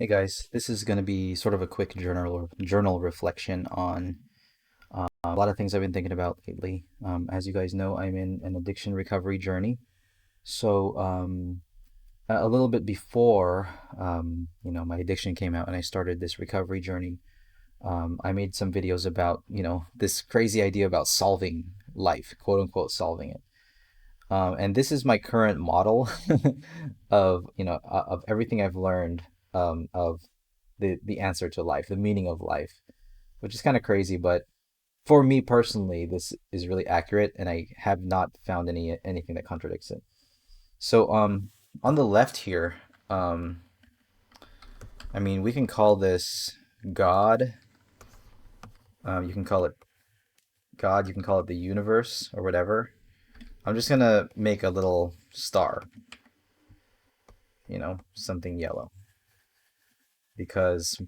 Hey guys, this is going to be sort of a quick journal reflection on a lot of things I've been thinking about lately. As you guys know, I'm in an addiction recovery journey. So a little bit before my addiction came out and I started this recovery journey, I made some videos about this crazy idea about solving life, quote unquote, solving it. And this is my current model of everything I've learned of the answer to life, the meaning of life, which is kind of crazy, but for me personally, this is really accurate, and I have not found anything that contradicts it. So, on the left here, um, I mean, we can call this God. You can call it God. You can call it the universe or whatever. I'm just gonna make a little star, something yellow, because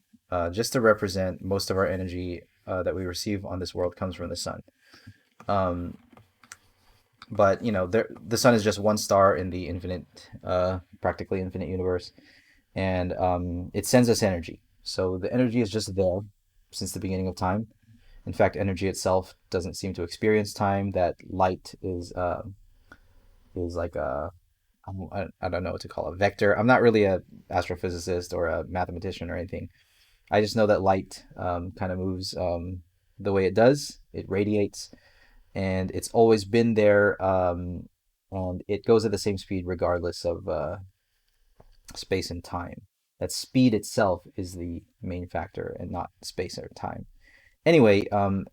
just to represent most of our energy that we receive on this world comes from the sun. Um, but the sun is just one star in the infinite, practically infinite universe, and it sends us energy. So the energy is just there since the beginning of time. In fact, energy itself doesn't seem to experience time. That light is like I don't know what to call a vector. I'm not really a astrophysicist or a mathematician or anything. I just know that light kind of moves the way it does. It radiates, and it's always been there, and it goes at the same speed regardless of space and time. That speed itself is the main factor, and not space or time. Anyway,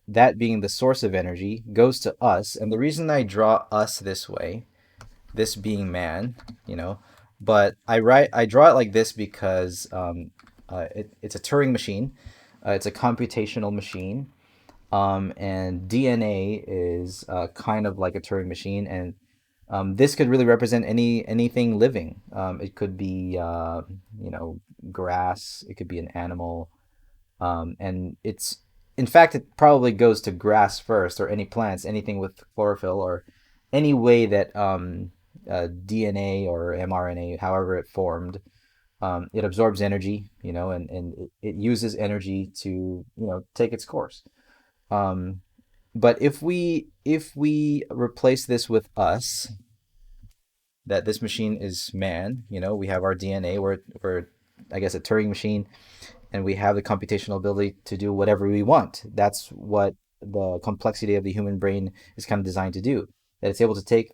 that being the source of energy goes to us, and the reason I draw us this way, this being man, you know, but I draw it like this because it's a Turing machine. It's a computational machine, and DNA is kind of like a Turing machine, and this could really represent anything living. It could be grass. It could be an animal, and it's in fact it probably goes to grass first, or any plants, anything with chlorophyll, or any way that DNA or mRNA, however it formed, it absorbs energy, and it uses energy to take its course. Um, but if we replace this with us, that this machine is man, we have our DNA, we're I guess a Turing machine, and we have the computational ability to do whatever we want. That's what the complexity of the human brain is kind of designed to do. That it's able to take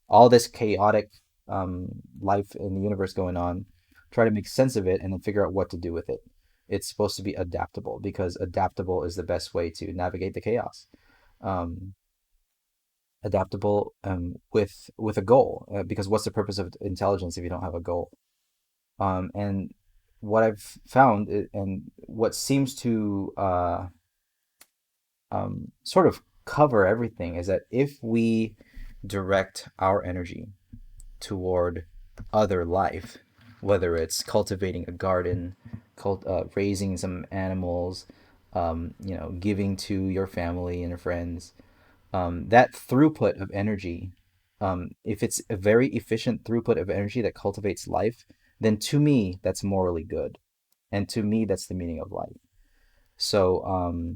all this chaotic life in the universe going on, try to make sense of it, and then figure out what to do with it. It's supposed to be adaptable because adaptable is the best way to navigate the chaos. Um, Adaptable with a goal, because what's the purpose of intelligence if you don't have a goal? And what I've found, and what seems to sort of cover everything, is that if we direct our energy toward other life, whether it's cultivating a garden, raising some animals, giving to your family and your friends, that throughput of energy, if it's a very efficient throughput of energy that cultivates life, then to me, that's morally good. And to me, that's the meaning of life. So,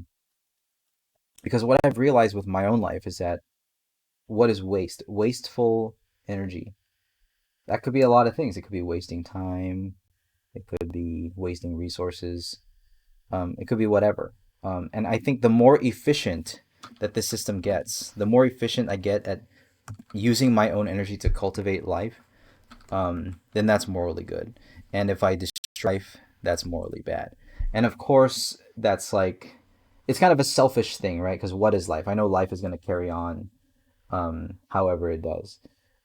because what I've realized with my own life is that what is waste? Wasteful energy. That could be a lot of things. It could be wasting time. It could be wasting resources. It could be whatever. And I think the more efficient that this system gets, the more efficient I get at using my own energy to cultivate life, then that's morally good. And if I destroy life, that's morally bad. And of course, that's like, it's kind of a selfish thing, right? Because what is life? I know life is going to carry on however it does.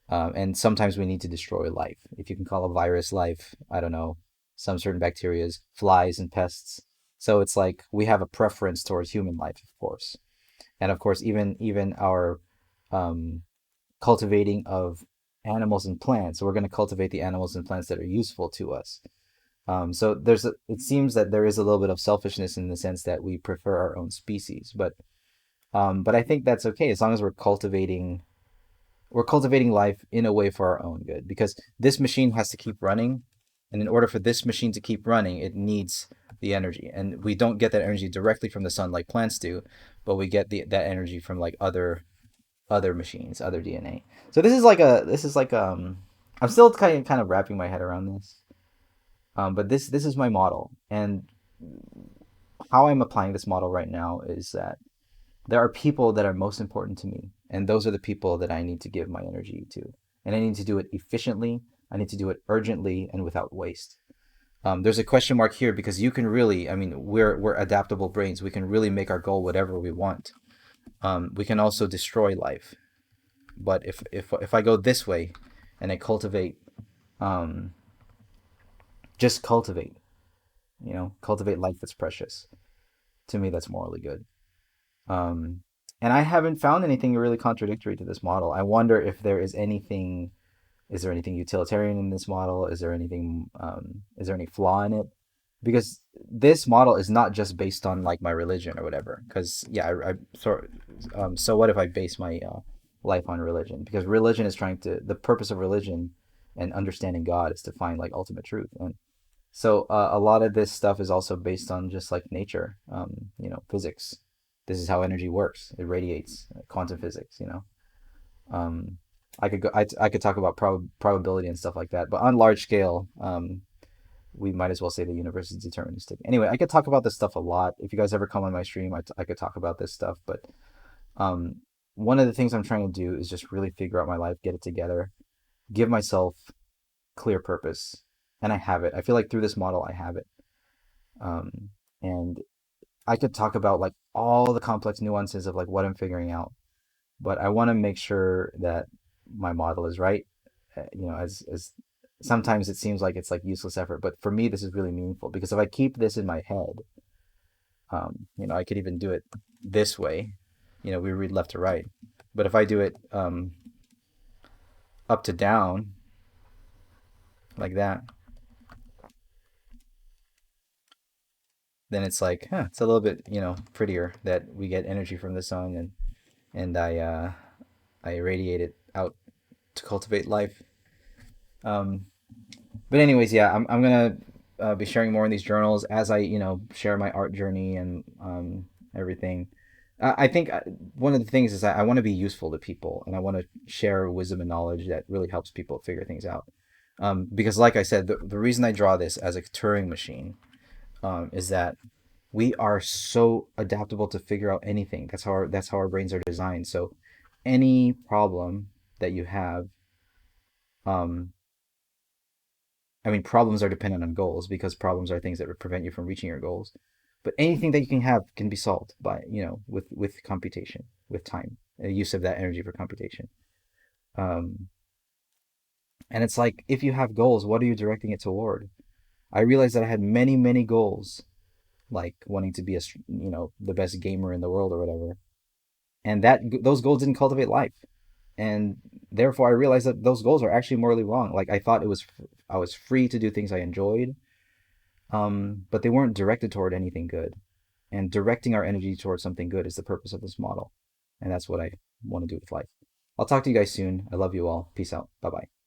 And sometimes we need to destroy life. If you can call a virus life, I don't know, some certain bacterias, flies, and pests. So it's like we have a preference towards human life, of course. And of course, even our um, cultivating of animals and plants. So we're going to cultivate the animals and plants that are useful to us. So it seems that there is a little bit of selfishness in the sense that we prefer our own species, but I think that's okay as long as we're cultivating life in a way for our own good, because this machine has to keep running, And in order for this machine to keep running, it needs the energy. And we don't get that energy directly from the sun like plants do, but we get that energy from like other machines, other DNA. So this is like I'm still kind of wrapping my head around this. But this is my model, and how I'm applying this model right now is that there are people that are most important to me, and those are the people that I need to give my energy to, and I need to do it efficiently. I need to do it urgently and without waste. There's a question mark here because you can really, I mean, we're adaptable brains. We can really make our goal whatever we want. We can also destroy life. But if I go this way, and I cultivate, um, just cultivate, cultivate life that's precious. To me, that's morally good. Um, and I haven't found anything really contradictory to this model. I wonder if there is anything. Is there anything utilitarian in this model? Is there anything? Is there any flaw in it? Because this model is not just based on like my religion or whatever. Because yeah, so what if I base my life on religion? Because religion is trying to the purpose of religion and understanding God is to find like ultimate truth. And so a lot of this stuff is also based on just like nature, physics. This is how energy works. It radiates, quantum physics. Um, I could talk about probability and stuff like that, but on large scale, we might as well say the universe is deterministic. Anyway, I could talk about this stuff a lot. If you guys ever come on my stream, I could talk about this stuff. But um, one of the things I'm trying to do is just really figure out my life, get it together, give myself clear purpose, and I have it. I feel like through this model, I have it. And I could talk about like all the complex nuances of like what I'm figuring out, but I want to make sure that my model is right. As sometimes it seems like it's like useless effort, but for me this is really meaningful because if I keep this in my head, I could even do it this way. We read left to right, but if I do it up to down like that, then it's like, it's a little bit prettier that we get energy from the sun and I radiate it out to cultivate life. Um, but anyways, yeah, I'm gonna be sharing more in these journals as I share my art journey and everything. I think one of the things is that I want to be useful to people and I want to share wisdom and knowledge that really helps people figure things out. Because, like I said, the reason I draw this as a Turing machine is that we are so adaptable to figure out anything. That's how our brains are designed. So any problem that you have, um, I mean, problems are dependent on goals because problems are things that would prevent you from reaching your goals. But anything that you can have can be solved by, with computation, with time, use of that energy for computation. Um, and it's like, if you have goals, what are you directing it toward? I realized that I had many, many goals, like wanting to be the best gamer in the world or whatever, and those goals didn't cultivate life, and therefore I realized that those goals are actually morally wrong. Like I was free to do things I enjoyed, but they weren't directed toward anything good. And directing our energy towards something good is the purpose of this model, and that's what I want to do with life. I'll talk to you guys soon. I love you all. Peace out. Bye bye.